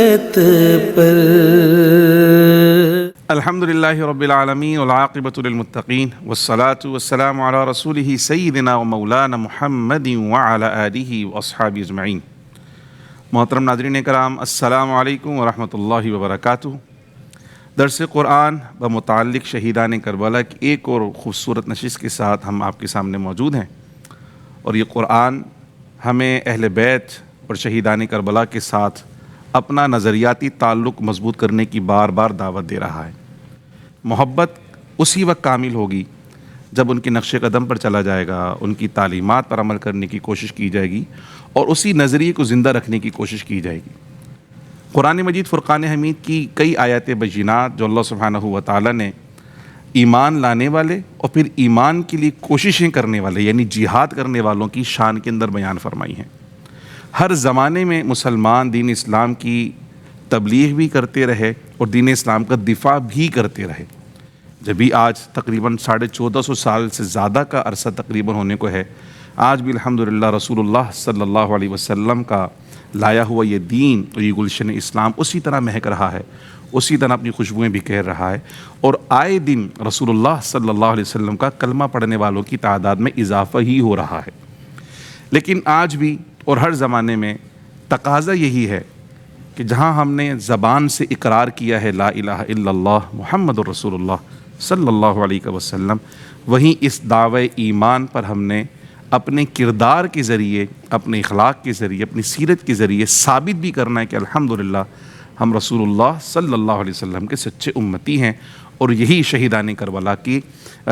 پر الحمد للہ رب العالمین والعاقبۃ للمتقین والصلاة والسلام علی رسولہ سیدنا و مولانا محمد وعلی آلہ واصحابہ اجمعین۔ محترم ناظرین کرام، السلام علیکم ورحمۃ اللہ وبرکاتہ۔ درس قرآن بمتعلق شہیدان کربلا کی ایک اور خوبصورت نشست کے ساتھ ہم آپ کے سامنے موجود ہیں، اور یہ قرآن ہمیں اہل بیت اور شہیدان کربلا کے ساتھ اپنا نظریاتی تعلق مضبوط کرنے کی بار بار دعوت دے رہا ہے۔ محبت اسی وقت کامل ہوگی جب ان کے نقش قدم پر چلا جائے گا، ان کی تعلیمات پر عمل کرنے کی کوشش کی جائے گی اور اسی نظریے کو زندہ رکھنے کی کوشش کی جائے گی۔ قرآن مجید فرقان حمید کی کئی آیات بینات جو اللہ سبحانہ و تعالیٰ نے ایمان لانے والے اور پھر ایمان کے لیے کوششیں کرنے والے یعنی جہاد کرنے والوں کی شان کے اندر بیان فرمائی ہیں۔ ہر زمانے میں مسلمان دین اسلام کی تبلیغ بھی کرتے رہے اور دین اسلام کا دفاع بھی کرتے رہے۔ جبھی آج تقریباً 1450 سال سے زیادہ کا عرصہ تقریباً ہونے کو ہے، آج بھی الحمدللہ رسول اللہ صلی اللہ علیہ وسلم کا لایا ہوا یہ دین اور یہ گلشن اسلام اسی طرح مہک رہا ہے، اسی طرح اپنی خوشبوئیں بکھیر رہا ہے، اور آئے دن رسول اللہ صلی اللہ علیہ وسلم کا کلمہ پڑھنے والوں کی تعداد میں اضافہ ہی ہو رہا ہے۔ لیکن آج بھی اور ہر زمانے میں تقاضا یہی ہے کہ جہاں ہم نے زبان سے اقرار کیا ہے لا الہ الا اللہ محمد الرسول اللہ صلی اللہ علیہ وسلم، وہیں اس دعوی ایمان پر ہم نے اپنے کردار کے ذریعے، اپنے اخلاق کے ذریعے، اپنی سیرت کے ذریعے ثابت بھی کرنا ہے کہ الحمدللہ ہم رسول اللہ صلی اللہ علیہ وسلم کے سچے امتی ہیں، اور یہی شہیدان کربلا کی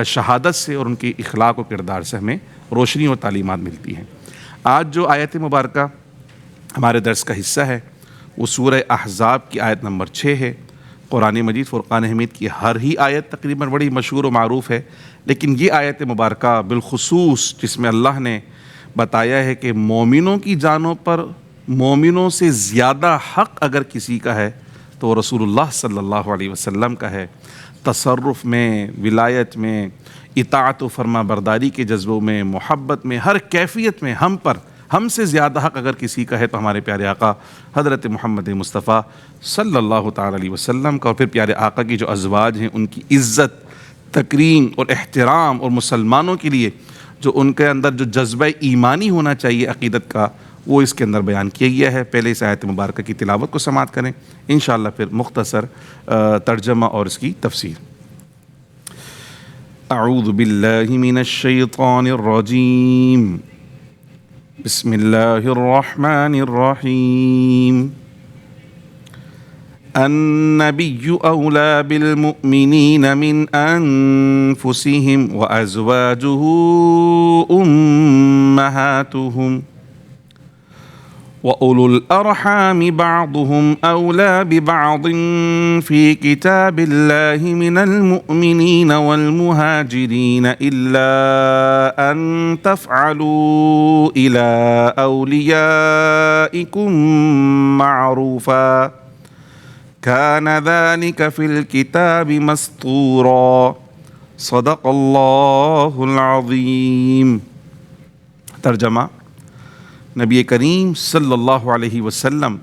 شہادت سے اور ان کے اخلاق و کردار سے ہمیں روشنی اور تعلیمات ملتی ہیں۔ آج جو آیت مبارکہ ہمارے درس کا حصہ ہے وہ سورہ احزاب کی آیت نمبر 6 ہے۔ قرآن مجید فرقان حمید کی ہر ہی آیت تقریباً بڑی مشہور و معروف ہے، لیکن یہ آیت مبارکہ بالخصوص جس میں اللہ نے بتایا ہے کہ مومنوں کی جانوں پر مومنوں سے زیادہ حق اگر کسی کا ہے تو وہ رسول اللہ صلی اللہ علیہ وسلم کا ہے۔ تصرف میں، ولایت میں، اطاعت و فرما برداری کے جذبوں میں، محبت میں، ہر کیفیت میں ہم سے زیادہ حق اگر کسی کا ہے تو ہمارے پیارے آقا حضرت محمد مصطفیٰ صلی اللہ تعالی علیہ وسلم کا، اور پھر پیارے آقا کی جو ازواج ہیں ان کی عزت، تکریم اور احترام، اور مسلمانوں کے لیے جو ان کے اندر جو جذبہ ایمانی ہونا چاہیے عقیدت کا، وہ اس کے اندر بیان کیا گیا ہے۔ پہلے اس آیت مبارکہ کی تلاوت کو سماعت کریں، انشاءاللہ پھر مختصر ترجمہ اور اس کی تفسیر۔ اعوذ باللہ من الشیطان الرجیم، بسم اللہ الرحمن الرحیم۔ النبی اولی بالمؤمنین من انفسهم وازواجہ امہاتہم وَأُولُو الْأَرْحَامِ بَعْضُهُمْ أَوْلَى بِبَعْضٍ فِي كِتَابِ اللَّهِ مِنَ الْمُؤْمِنِينَ وَالْمُهَاجِرِينَ إِلَّا أَن تَفْعَلُوا إِلَىٰ أَوْلِيَائِكُمْ مَعْرُوفًا كَانَ ذَلِكَ فِي الْكِتَابِ مَسْطُورًا صدق اللہ العظیم۔ ترجمہ: نبی کریم صلی اللہ علیہ وسلم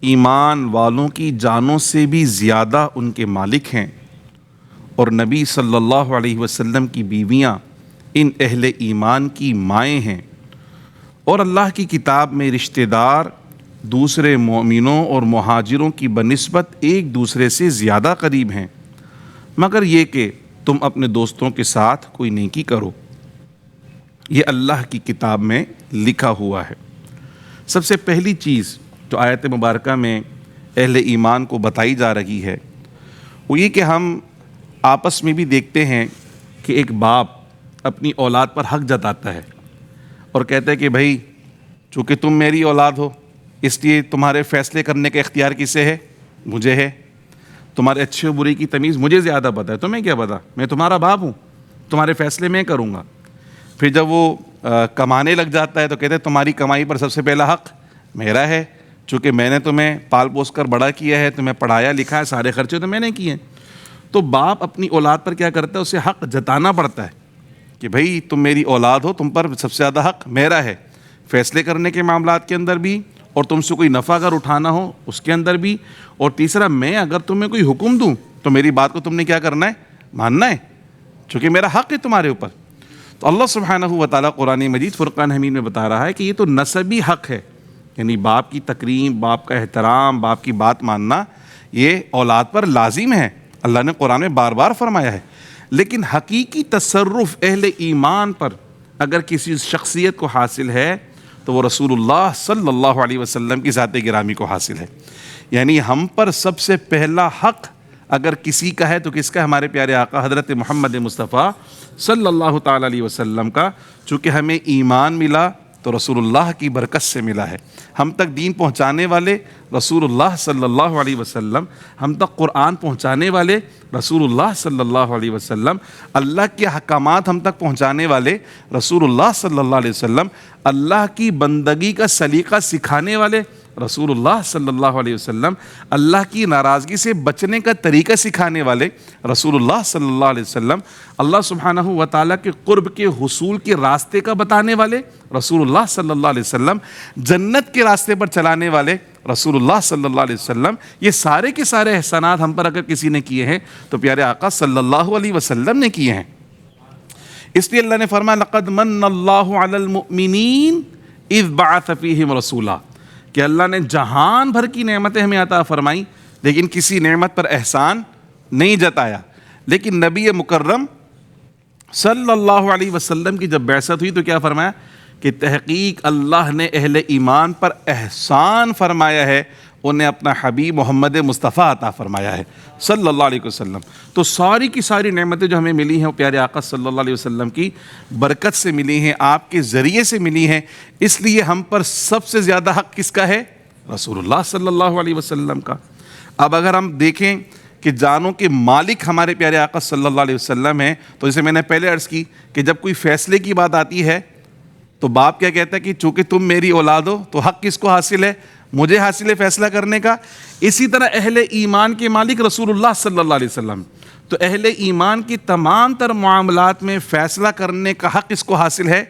ایمان والوں کی جانوں سے بھی زیادہ ان کے مالک ہیں، اور نبی صلی اللہ علیہ وسلم کی بیویاں ان اہل ایمان کی مائیں ہیں، اور اللہ کی کتاب میں رشتہ دار دوسرے مومنوں اور مہاجروں کی بنسبت ایک دوسرے سے زیادہ قریب ہیں، مگر یہ کہ تم اپنے دوستوں کے ساتھ کوئی نیکی کرو۔ یہ اللہ کی کتاب میں لکھا ہوا ہے۔ سب سے پہلی چیز جو آیت مبارکہ میں اہل ایمان کو بتائی جا رہی ہے وہ یہ کہ ہم آپس میں بھی دیکھتے ہیں کہ ایک باپ اپنی اولاد پر حق جتاتا ہے اور کہتا ہے کہ بھائی چونکہ تم میری اولاد ہو اس لیے تمہارے فیصلے کرنے کا اختیار کسے ہے؟ مجھے ہے۔ تمہارے اچھے و برے کی تمیز مجھے زیادہ پتہ ہے، تمہیں کیا پتہ؟ میں تمہارا باپ ہوں، تمہارے فیصلے میں کروں گا۔ پھر جب وہ کمانے لگ جاتا ہے تو کہتے ہیں تمہاری کمائی پر سب سے پہلا حق میرا ہے، چونکہ میں نے تمہیں پال پوس کر بڑا کیا ہے، تمہیں پڑھایا لکھا ہے، سارے خرچے تو میں نے کیے ہیں۔ تو باپ اپنی اولاد پر کیا کرتا ہے؟ اسے حق جتانا پڑتا ہے کہ بھائی تم میری اولاد ہو، تم پر سب سے زیادہ حق میرا ہے، فیصلے کرنے کے معاملات کے اندر بھی اور تم سے کوئی نفع اگر اٹھانا ہو اس کے اندر بھی، اور تیسرا میں اگر تمہیں کوئی حکم دوں تو میری بات کو تم نے کیا کرنا ہے؟ ماننا ہے، چونکہ میرا حق ہے تمہارے اوپر۔ تو اللہ سبحانہ و تعالیٰ قرآن مجید فرقان حمید میں بتا رہا ہے کہ یہ تو نسبی حق ہے، یعنی باپ کی تکریم، باپ کا احترام، باپ کی بات ماننا یہ اولاد پر لازم ہے، اللہ نے قرآن میں بار بار فرمایا ہے۔ لیکن حقیقی تصرف اہل ایمان پر اگر کسی شخصیت کو حاصل ہے تو وہ رسول اللہ صلی اللہ علیہ وسلم کی ذات گرامی کو حاصل ہے۔ یعنی ہم پر سب سے پہلا حق اگر کسی کا ہے تو کس کا؟ ہمارے پیارے آقا حضرت محمد مصطفیٰ صلی اللہ تعالیٰ علیہ وسلم کا، چونکہ ہمیں ایمان ملا تو رسول اللہ کی برکت سے ملا ہے۔ ہم تک دین پہنچانے والے رسول اللہ صلی اللہ علیہ وسلم، ہم تک قرآن پہنچانے والے رسول اللہ صلی اللہ علیہ وسلم، اللہ کے احکامات ہم تک پہنچانے والے رسول اللہ صلی اللہ علیہ وسلم، اللہ کی بندگی کا سلیقہ سکھانے والے رسول اللہ صلی اللہ علیہ وسلم، اللہ کی ناراضگی سے بچنے کا طریقہ سکھانے والے رسول اللہ صلی اللہ علیہ وسلم، اللہ سبحانہ و تعالیٰ کے قرب کے حصول کے راستے کا بتانے والے رسول اللہ صلی اللہ علیہ وسلم، جنت کے راستے پر چلانے والے رسول اللہ صلی اللہ علیہ وسلم، یہ سارے کے سارے احسانات ہم پر اگر کسی نے کیے ہیں تو پیارے آقا صلی اللہ علیہ وسلم نے کیے ہیں۔ اس لیے اللہ نے فرمایا لقد من اللہ علی المؤمنین اذ بعث فیہم رسولا، کہ اللہ نے جہان بھر کی نعمتیں ہمیں عطا فرمائیں لیکن کسی نعمت پر احسان نہیں جتایا۔ لیکن نبی مکرم صلی اللہ علیہ وسلم کی جب بعثت ہوئی تو کیا فرمایا کہ تحقیق اللہ نے اہل ایمان پر احسان فرمایا ہے، انہیں اپنا حبیب محمد مصطفیٰ عطا فرمایا ہے صلی اللہ علیہ وسلم۔ تو ساری کی ساری نعمتیں جو ہمیں ملی ہیں وہ پیارے آقا صلی اللہ علیہ وسلم کی برکت سے ملی ہیں، آپ کے ذریعے سے ملی ہیں، اس لیے ہم پر سب سے زیادہ حق کس کا ہے؟ رسول اللہ صلی اللہ علیہ وسلم کا۔ اب اگر ہم دیکھیں کہ جانوں کے مالک ہمارے پیارے آقا صلی اللہ علیہ وسلم ہیں، تو جیسے میں نے پہلے عرض کی کہ جب کوئی فیصلے کی بات آتی ہے تو باپ کیا کہتا ہے کہ چونکہ تم میری اولاد ہو تو حق کس کو حاصل ہے؟ مجھے حاصل ہے فیصلہ کرنے کا۔ اسی طرح اہل ایمان کے مالک رسول اللہ صلی اللہ علیہ وسلم، تو اہل ایمان کی تمام تر معاملات میں فیصلہ کرنے کا حق اس کو حاصل ہے؟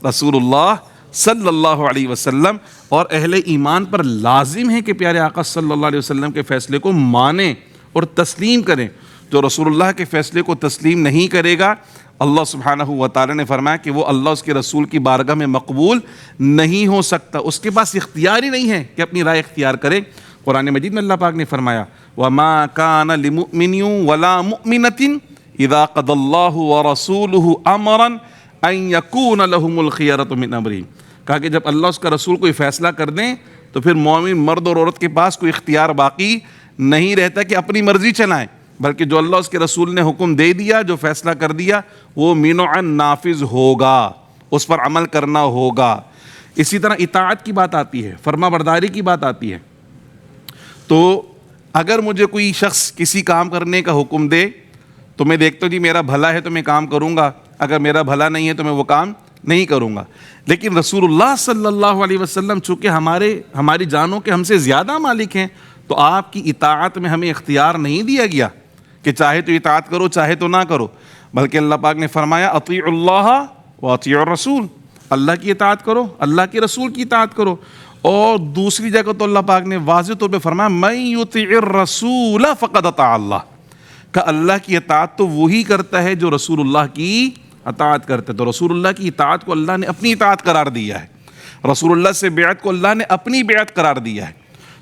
رسول اللہ صلی اللہ علیہ وسلم۔ اور اہل ایمان پر لازم ہے کہ پیارے آقا صلی اللہ علیہ وسلم کے فیصلے کو مانیں اور تسلیم کریں۔ جو رسول اللہ کے فیصلے کو تسلیم نہیں کرے گا، اللہ سبحانہ و تعالیٰ نے فرمایا کہ وہ اللہ اس کے رسول کی بارگاہ میں مقبول نہیں ہو سکتا، اس کے پاس اختیار ہی نہیں ہے کہ اپنی رائے اختیار کرے۔ قرآن مجید میں اللہ پاک نے فرمایا وَمَا كَانَ لِمُؤْمِنٍ وَلَا مُؤْمِنَةٍ إِذَا قَضَى اللَّهُ وَرَسُولُهُ أَمْرًا أَن يَكُونَ لَهُمُ الْخِيَرَةُ مِنْ أَمْرِهِمْ، کہا کہ جب اللہ اس کا رسول کوئی فیصلہ کر دیں تو پھر مومن مرد اور عورت کے پاس کوئی اختیار باقی نہیں رہتا کہ اپنی مرضی چلائیں، بلکہ جو اللہ اس کے رسول نے حکم دے دیا، جو فیصلہ کر دیا، وہ منعا نافذ ہوگا، اس پر عمل کرنا ہوگا۔ اسی طرح اطاعت کی بات آتی ہے، فرما برداری کی بات آتی ہے۔ تو اگر مجھے کوئی شخص کسی کام کرنے کا حکم دے تو میں دیکھتا ہوں جی میرا بھلا ہے تو میں کام کروں گا، اگر میرا بھلا نہیں ہے تو میں وہ کام نہیں کروں گا۔ لیکن رسول اللہ صلی اللہ علیہ وسلم چونکہ ہماری جانوں کے ہم سے زیادہ مالک ہیں، تو آپ کی اطاعت میں ہمیں اختیار نہیں دیا گیا کہ چاہے تو اطاعت کرو چاہے تو نہ کرو، بلکہ اللہ پاک نے فرمایا اطیعوا اللہ واطیعوا الرسول، اللہ کی اطاعت کرو، اللہ کے رسول کی اطاعت کرو۔ اور دوسری جگہ تو اللہ پاک نے واضح طور پہ فرمایا من یطیع الرسول فقد اطاع اللہ، کہ اللہ کی اطاعت تو وہی کرتا ہے جو رسول اللہ کی اطاعت کرتا ہے۔ تو رسول اللہ کی اطاعت کو اللہ نے اپنی اطاعت قرار دیا ہے، رسول اللہ سے بیعت کو اللہ نے اپنی بیعت قرار دیا ہے،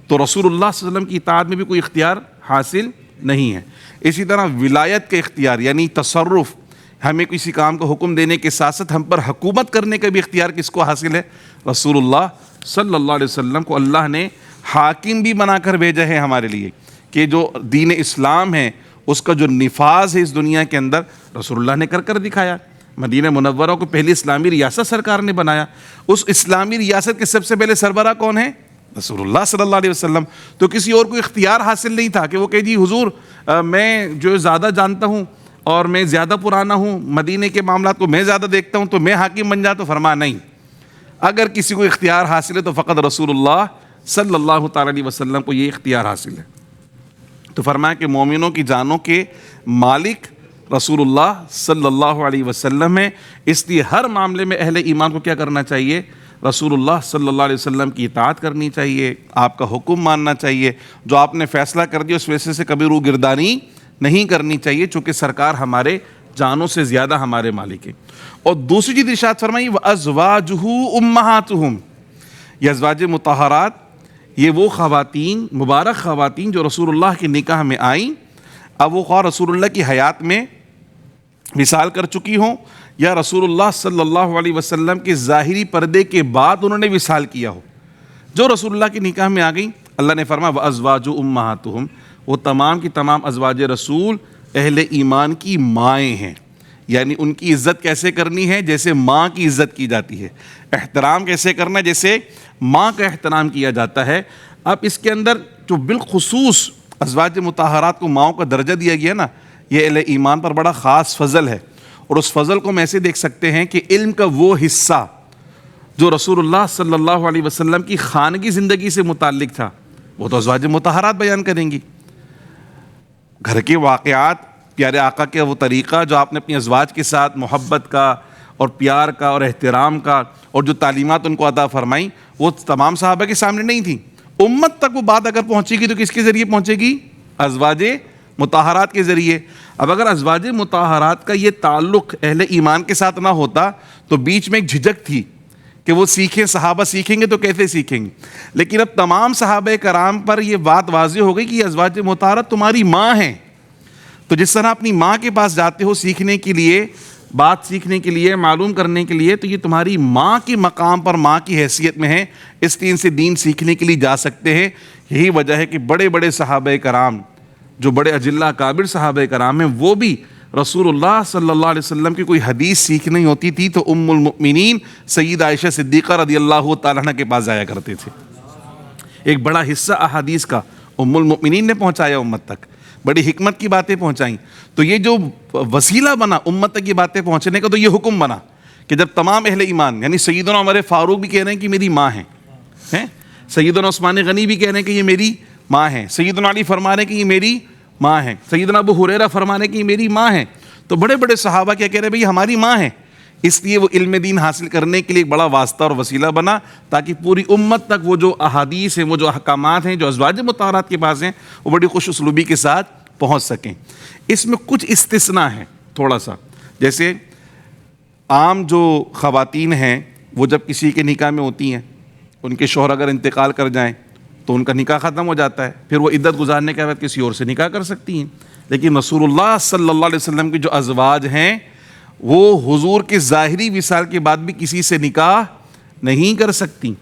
تو رسول اللہ صلی اللہ علیہ وسلم کی اطاعت میں بھی کوئی اختیار حاصل نہیں ہے۔ اسی طرح ولایت کے اختیار یعنی تصرف، ہمیں کسی کام کو حکم دینے کے ساتھ ساتھ ہم پر حکومت کرنے کا بھی اختیار کس کو حاصل ہے؟ رسول اللہ صلی اللہ علیہ وسلم کو اللہ نے حاکم بھی بنا کر بھیجا ہے ہمارے لیے، کہ جو دین اسلام ہے اس کا جو نفاذ ہے اس دنیا کے اندر رسول اللہ نے کر کر دکھایا۔ مدینہ منورہ کو پہلی اسلامی ریاست سرکار نے بنایا، اس اسلامی ریاست کے سب سے پہلے سربراہ کون ہے؟ رسول اللہ صلی اللہ علیہ وسلم۔ تو کسی اور کو اختیار حاصل نہیں تھا کہ وہ کہ جی حضور میں جو زیادہ جانتا ہوں اور میں زیادہ پرانا ہوں، مدینہ کے معاملات کو میں زیادہ دیکھتا ہوں تو میں حاکم بن جاتا ہوں۔ فرمایا نہیں، اگر کسی کو اختیار حاصل ہے تو فقط رسول اللہ صلی اللہ تعالی علیہ وسلم کو یہ اختیار حاصل ہے۔ تو فرمایا کہ مومنوں کی جانوں کے مالک رسول اللہ صلی اللہ علیہ وسلم ہے، اس لیے ہر معاملے میں اہل ایمان کو کیا کرنا چاہیے؟ رسول اللہ صلی اللہ علیہ وسلم کی اطاعت کرنی چاہیے، آپ کا حکم ماننا چاہیے، جو آپ نے فیصلہ کر دیا اس وجہ سے کبھی روگردانی نہیں کرنی چاہیے، چونکہ سرکار ہمارے جانوں سے زیادہ ہمارے مالک ہیں۔ اور دوسری چیز ارشاد فرمائی وَأَزْوَاجُهُ أُمَّهَاتُهُمْ، یہ ازواج مطہرات، یہ وہ خواتین، مبارک خواتین جو رسول اللہ کے نکاح میں آئیں، اب وہ خواہ رسول اللہ کی حیات میں وصال کر چکی ہوں یا رسول اللہ صلی اللہ علیہ وسلم کے ظاہری پردے کے بعد انہوں نے وصال کیا ہو، جو رسول اللہ کے نکاح میں آ گئیں، اللہ نے فرمایا وَأَزْوَاجُ أُمَّهَاتُهُمْ، وہ تمام کی تمام ازواج رسول اہل ایمان کی مائیں ہیں۔ یعنی ان کی عزت کیسے کرنی ہے؟ جیسے ماں کی عزت کی جاتی ہے۔ احترام کیسے کرنا ہے؟ جیسے ماں کا احترام کیا جاتا ہے۔ اب اس کے اندر جو بالخصوص ازواج مطہرات کو ماؤں کا درجہ دیا گیا نا، یہ اہل ایمان پر بڑا خاص فضل ہے، اور اس فضل کو ہم ایسے دیکھ سکتے ہیں کہ علم کا وہ حصہ جو رسول اللہ صلی اللہ علیہ وسلم کی خانگی زندگی سے متعلق تھا، وہ تو ازواج مطہرات بیان کریں گی۔ گھر کے واقعات، پیارے آقا کے وہ طریقہ جو آپ نے اپنی ازواج کے ساتھ محبت کا اور پیار کا اور احترام کا، اور جو تعلیمات ان کو عطا فرمائیں، وہ تمام صحابہ کے سامنے نہیں تھیں۔ امت تک وہ بات اگر پہنچے گی تو کس کے ذریعے پہنچے گی؟ ازواج مطہرات کے ذریعے۔ اب اگر ازواج مطہرات کا یہ تعلق اہل ایمان کے ساتھ نہ ہوتا تو بیچ میں ایک جھجک تھی کہ وہ سیکھیں، صحابہ سیکھیں گے تو کیسے سیکھیں گے، لیکن اب تمام صحابہ کرام پر یہ بات واضح ہو گئی کہ یہ ازواج مطہرات تمہاری ماں ہیں، تو جس طرح اپنی ماں کے پاس جاتے ہو سیکھنے کے لیے، بات سیکھنے کے لیے، معلوم کرنے کے لیے، تو یہ تمہاری ماں کے مقام پر، ماں کی حیثیت میں ہے، اس دین سے دین سیکھنے کے لیے جا سکتے ہیں۔ یہی وجہ ہے کہ بڑے بڑے صحابہ کرام، جو بڑے اجلہ کابر صحابہ کرام ہیں، وہ بھی رسول اللہ صلی اللہ علیہ وسلم کی کوئی حدیث سیکھنی ہوتی تھی تو ام المؤمنین سید عائشہ صدیقہ رضی اللہ تعالیٰ عنہ کے پاس جایا کرتے تھے۔ ایک بڑا حصہ احادیث کا ام المؤمنین نے پہنچایا امت تک، بڑی حکمت کی باتیں پہنچائیں۔ تو یہ جو وسیلہ بنا امت تک یہ باتیں پہنچنے کا، تو یہ حکم بنا کہ جب تمام اہل ایمان، یعنی سیدنا عمر فاروق بھی کہہ رہے ہیں کہ میری ماں ہیں، سیدنا عثمان غنی بھی کہہ رہے ہیں کہ یہ میری ماں ہیں، سیدنا علی فرما رہے ہیں کہ یہ میری ماں ہیں، سیدنا ابو ہریرہ فرما رہے ہیں کہ یہ میری ماں ہیں، تو بڑے بڑے صحابہ کیا کہہ رہے ہیں بھئی ہماری ماں ہیں۔ اس لیے وہ علم دین حاصل کرنے کے لیے ایک بڑا واسطہ اور وسیلہ بنا، تاکہ پوری امت تک وہ جو احادیث ہیں، وہ جو احکامات ہیں جو ازواج مطہرات کے پاس ہیں، وہ بڑی خوش اسلوبی کے ساتھ پہنچ سکیں۔ اس میں کچھ استثناء ہیں تھوڑا سا، جیسے عام جو خواتین ہیں وہ جب کسی کے نکاح میں ہوتی ہیں، ان کے شوہر اگر انتقال کر جائیں تو ان کا نکاح ختم ہو جاتا ہے، پھر وہ عدت گزارنے کے بعد کسی اور سے نکاح کر سکتی ہیں۔ لیکن رسول اللہ صلی اللہ علیہ وسلم کے جو ازواج ہیں، وہ حضور کے ظاہری وصال کے بعد بھی کسی سے نکاح نہیں کر سکتی،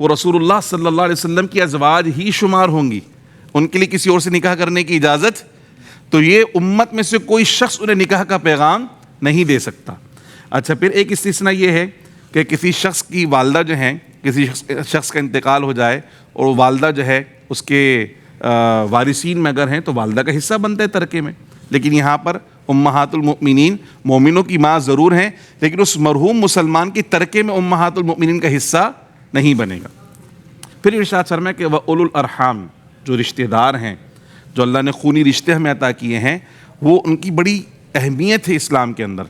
وہ رسول اللہ صلی اللہ علیہ وسلم کی ازواج ہی شمار ہوں گی، ان کے لیے کسی اور سے نکاح کرنے کی اجازت، تو یہ امت میں سے کوئی شخص انہیں نکاح کا پیغام نہیں دے سکتا۔ اچھا، پھر ایک استثناء یہ ہے کہ کسی شخص کی والدہ جو ہیں، کسی شخص کا انتقال ہو جائے اور والدہ جو ہے اس کے وارثین میں اگر ہیں تو والدہ کا حصہ بنتا ہے ترکے میں، لیکن یہاں پر امہات المؤمنین، مومنوں کی ماں ضرور ہیں، لیکن اس مرحوم مسلمان کی ترکے میں امہات المؤمنین کا حصہ نہیں بنے گا۔ پھر ارشاد فرمایا کہ وَأُولُو الْأَرْحَامِ، جو رشتہ دار ہیں، جو اللہ نے خونی رشتے ہمیں عطا کیے ہیں، وہ ان کی بڑی اہمیت ہے اسلام کے اندر۔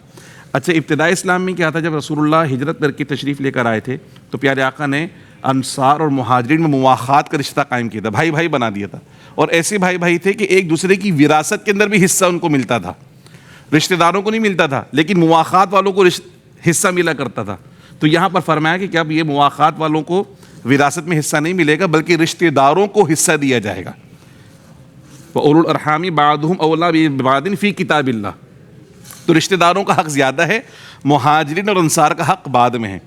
اچھا، ابتدائی اسلام میں کیا تھا؟ جب رسول اللہ ہجرت کر کے تشریف لے کر آئے تھے تو پیارے آقا نے انصار اور مہاجرین میں مواخات کا رشتہ قائم کیا تھا، بھائی بھائی بنا دیا تھا، اور ایسے بھائی بھائی تھے کہ ایک دوسرے کی وراثت کے اندر بھی حصہ ان کو ملتا تھا، رشتہ داروں کو نہیں ملتا تھا لیکن مواخات والوں کو حصہ ملا کرتا تھا۔ تو یہاں پر فرمایا کہ اب یہ مواخات والوں کو وراثت میں حصہ نہیں ملے گا بلکہ رشتہ داروں کو حصہ دیا جائے گا۔ وَأُولُو الْأَرْحَامِ بَعْضُهُمْ أَوْلَىٰ بِبَعْضٍ فِي کتاب اللہ، تو رشتہ داروں کا حق زیادہ ہے، مہاجرین اور انصار کا حق بعد میں ہے۔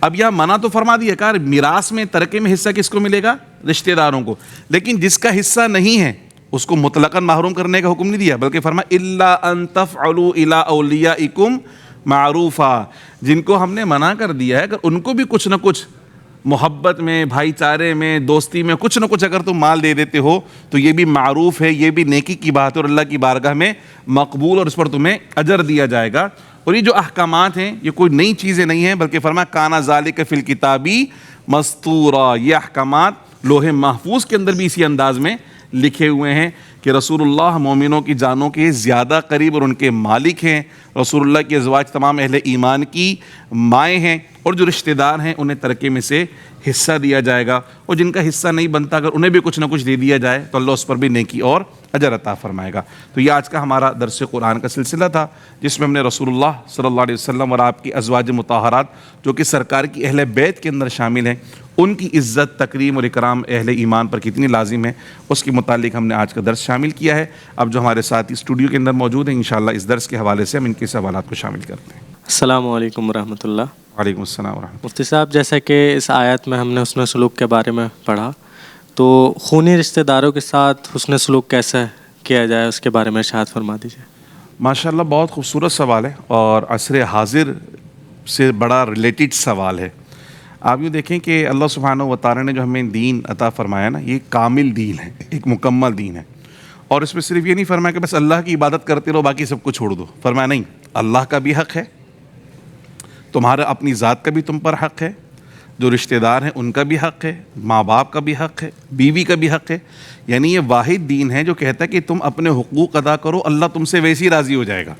اب یہاں منع تو فرما دیا کہ میراث میں، ترکے میں حصہ کس کو ملے گا؟ رشتہ داروں کو، لیکن جس کا حصہ نہیں ہے اس کو مطلقاً محروم کرنے کا حکم نہیں دیا، بلکہ فرمایا إِلَّا أَن تَفْعَلُوا إِلَىٰ أَوْلِيَائِكُمْ مَعْرُوفًا، جن کو ہم نے منع کر دیا ہے، اگر ان کو بھی کچھ نہ کچھ محبت میں، بھائی چارے میں، دوستی میں کچھ نہ کچھ اگر تم مال دے دیتے ہو تو یہ بھی معروف ہے، یہ بھی نیکی کی بات ہے اور اللہ کی بارگاہ میں مقبول، اور اس پر تمہیں اجر دیا جائے گا۔ اور یہ جو احکامات ہیں یہ کوئی نئی چیزیں نہیں ہیں، بلکہ فرمایا کانا ذالک فی الکتابی مستورا، یہ احکامات لوح محفوظ کے اندر بھی اسی انداز میں لکھے ہوئے ہیں کہ رسول اللہ مومنوں کی جانوں کے زیادہ قریب اور ان کے مالک ہیں، رسول اللہ کی ازواج تمام اہل ایمان کی مائیں ہیں، اور جو رشتہ دار ہیں انہیں ترکے میں سے حصہ دیا جائے گا، اور جن کا حصہ نہیں بنتا اگر انہیں بھی کچھ نہ کچھ دے دیا جائے تو اللہ اس پر بھی نیکی اور اجر عطا فرمائے گا۔ تو یہ آج کا ہمارا درس قرآن کا سلسلہ تھا، جس میں ہم نے رسول اللہ صلی اللہ علیہ وسلم اور آپ کی ازواج مطہرات جو کہ سرکار کی اہل بیت کے اندر شامل ہیں، ان کی عزت، تکریم اور اکرام اہل ایمان پر کتنی لازم ہے، اس کے متعلق ہم نے آج کا درس شامل کیا ہے۔ اب جو ہمارے ساتھی اسٹوڈیو کے اندر موجود ہیں، انشاءاللہ اس درس کے حوالے سے ہم ان کے سوالات کو شامل کرتے ہیں۔ السلام علیکم ورحمۃ اللہ۔ وعلیکم السلام ورحمۃ اللہ۔ مفتی صاحب، جیسا کہ اس آیت میں ہم نے حسن سلوک کے بارے میں پڑھا، تو خونی رشتہ داروں کے ساتھ حسن سلوک کیسے کیا جائے اس کے بارے میں ارشاد فرما دیجیے۔ ماشاءاللہ بہت خوبصورت سوال ہے اور عصر حاضر سے بڑا ریلیٹڈ سوال ہے۔ آپ یوں دیکھیں کہ اللہ سبحانہ و تعالیٰ نے جو ہمیں دین عطا فرمایا نا، یہ کامل دین ہے، ایک مکمل دین ہے، اور اس میں صرف یہ نہیں فرمایا کہ بس اللہ کی عبادت کرتے رہو باقی سب کو چھوڑ دو، فرمایا نہیں، اللہ کا بھی حق ہے، تمہارا اپنی ذات کا بھی تم پر حق ہے، جو رشتہ دار ہیں ان کا بھی حق ہے، ماں باپ کا بھی حق ہے، بیوی کا بھی حق ہے۔ یعنی یہ واحد دین ہے جو کہتا ہے کہ تم اپنے حقوق ادا کرو، اللہ تم سے ویسے ہی راضی ہو جائے گا،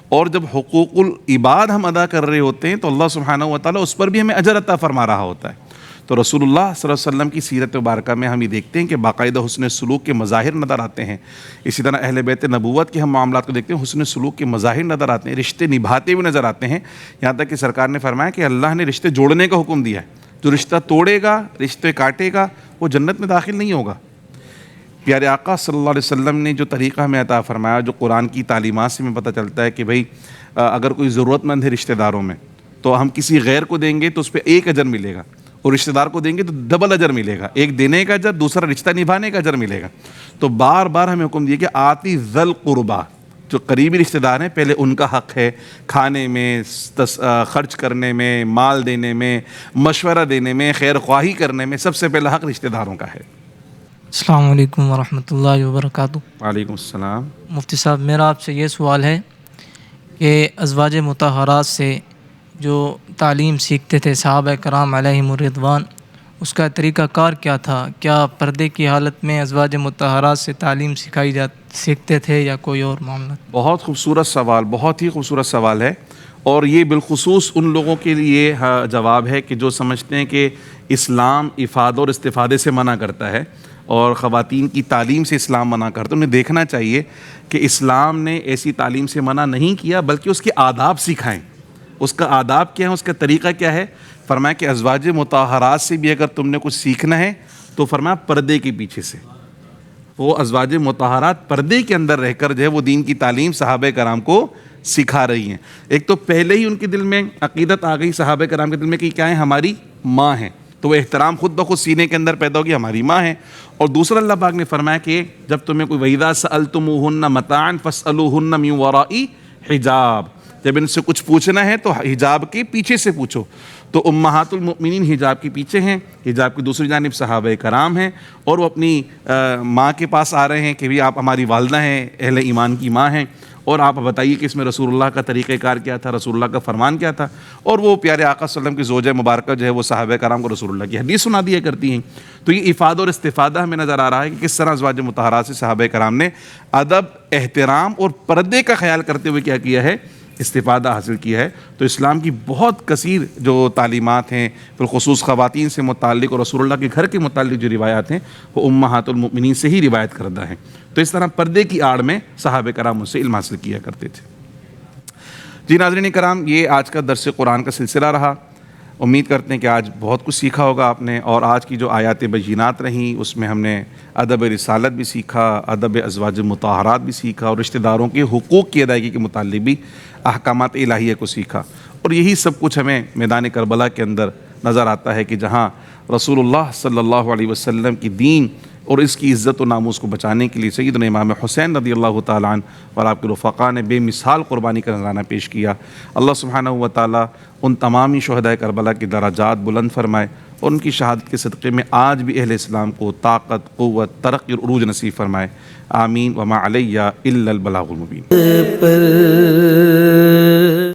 اور جب حقوق العباد ہم ادا کر رہے ہوتے ہیں تو اللہ سبحانہ و تعالیٰ اس پر بھی ہمیں اجر عطا فرما رہا ہوتا ہے۔ تو رسول اللہ صلی اللہ علیہ وسلم کی سیرت مبارکہ میں ہم یہ دیکھتے ہیں کہ باقاعدہ حسن سلوک کے مظاہر نظر آتے ہیں۔ اسی طرح اہل بیت نبوت کے ہم معاملات کو دیکھتے ہیں، حسن سلوک کے مظاہر نظر آتے ہیں، رشتے نبھاتے ہوئے نظر آتے ہیں، یہاں تک کہ سرکار نے فرمایا کہ اللہ نے رشتے جوڑنے کا حکم دیا ہے، جو رشتہ توڑے گا، رشتے کاٹے گا، وہ جنت میں داخل نہیں ہوگا۔ پیارے آقا صلی اللہ علیہ وسلم نے جو طریقہ ہمیں عطا فرمایا، جو قرآن کی تعلیمات سے ہمیں پتہ چلتا ہے کہ بھئی اگر کوئی ضرورت مند ہے رشتہ داروں میں تو ہم کسی غیر کو دیں گے تو اس پہ ایک اجر ملے گا، اور رشتہ دار کو دیں گے تو ڈبل اجر ملے گا، ایک دینے کا اجر، دوسرا رشتہ نبھانے کا اجر ملے گا۔ تو بار بار ہمیں حکم دیا کہ آتی ذل قربا، جو قریبی رشتہ دار ہیں پہلے ان کا حق ہے، کھانے میں، خرچ کرنے میں، مال دینے میں، مشورہ دینے میں، خیر خواہی کرنے میں، سب سے پہلا حق رشتہ داروں کا ہے۔ السلام علیکم ورحمۃ اللہ وبرکاتہ۔ وعلیکم السلام۔ مفتی صاحب، میرا آپ سے یہ سوال ہے کہ ازواج مطہرات سے جو تعلیم سیکھتے تھے صحابہ کرام علیہم الرضوان، اس کا طریقہ کار کیا تھا؟ کیا پردے کی حالت میں ازواج مطہرات سے تعلیم سیکھتے تھے یا کوئی اور معاملہ؟ بہت خوبصورت سوال، بہت ہی خوبصورت سوال ہے، اور یہ بالخصوص ان لوگوں کے لیے جواب ہے کہ جو سمجھتے ہیں کہ اسلام افادہ اور استفادے سے منع کرتا ہے اور خواتین کی تعلیم سے اسلام منع کرتا ہے۔ انہیں دیکھنا چاہیے کہ اسلام نے ایسی تعلیم سے منع نہیں کیا، بلکہ اس کے آداب سکھائیں۔ اس کا آداب کیا ہے، اس کا طریقہ کیا ہے؟ فرمایا کہ ازواج مطہرات سے بھی اگر تم نے کچھ سیکھنا ہے تو فرمایا پردے کے پیچھے سے۔ وہ ازواج مطہرات پردے کے اندر رہ کر جو ہے وہ دین کی تعلیم صحابہ کرام کو سکھا رہی ہیں۔ ایک تو پہلے ہی ان کے دل میں عقیدت آ گئی صحابہ کرام کے دل میں کہ کیا ہے، ہماری ماں ہیں، تو وہ احترام خود بخود سینے کے اندر پیدا ہوگی، ہماری ماں ہیں۔ اور دوسرا اللہ پاک نے فرمایا کہ جب تمہیں کوئی وَإِذَا سَأَلْتُمُوهُنَّ مَتَاعًا فَاسْأَلُوهُنَّ مِنْ وَرَاءِ حجاب، جب ان سے کچھ پوچھنا ہے تو حجاب کے پیچھے سے پوچھو۔ تو امہات المؤمنین حجاب کے پیچھے ہیں، حجاب کی دوسری جانب صحابہ کرام ہیں، اور وہ اپنی ماں کے پاس آ رہے ہیں کہ بھی آپ ہماری والدہ ہیں، اہل ایمان کی ماں ہیں، اور آپ بتائیے کہ اس میں رسول اللہ کا طریقہ کار کیا تھا، رسول اللہ کا فرمان کیا تھا۔ اور وہ پیارے آقا صلی اللہ علیہ وسلم کی زوجہ مبارکہ جو ہے وہ صحابہ کرام کو رسول اللہ کی حدیث سنا دیا کرتی ہیں۔ تو یہ افادہ اور استفادہ ہمیں نظر آ رہا ہے کہ کس طرح ازواج مطہرات سے صحابہ کرام نے ادب، احترام اور پردے کا خیال کرتے ہوئے کیا کیا ہے، استفادہ حاصل کیا ہے۔ تو اسلام کی بہت کثیر جو تعلیمات ہیں بالخصوص خواتین سے متعلق اور رسول اللہ کے گھر کے متعلق جو روایات ہیں وہ امہات المؤمنین سے ہی روایت کردہ ہیں۔ تو اس طرح پردے کی آڑ میں صحابہ کرام اس سے علم حاصل کیا کرتے تھے۔ جی ناظرین کرام، یہ آج کا درس قرآن کا سلسلہ رہا۔ امید کرتے ہیں کہ آج بہت کچھ سیکھا ہوگا آپ نے، اور آج کی جو آیات بینات رہیں اس میں ہم نے ادب رسالت بھی سیکھا، ادب ازواج مطہرات بھی سیکھا، اور رشتہ داروں کے حقوق کی ادائیگی کے متعلق بھی احکامات الہیہ کو سیکھا۔ اور یہی سب کچھ ہمیں میدان کربلا کے اندر نظر آتا ہے کہ جہاں رسول اللہ صلی اللہ علیہ وسلم کی دین اور اس کی عزت و ناموس کو بچانے کے لیے سیدنا امام حسین رضی اللہ تعالیٰ عنہ اور آپ کے رفقاء نے بے مثال قربانی کا نذرانہ پیش کیا۔ اللہ سبحانہ و تعالیٰ ان تمامی شہداء کربلا کی درجات بلند فرمائے، اور ان کی شہادت کے صدقے میں آج بھی اہل اسلام کو طاقت، قوت، ترقی اور عروج نصیب فرمائے۔ آمین۔ وما علیہ الا البلاغ المبین۔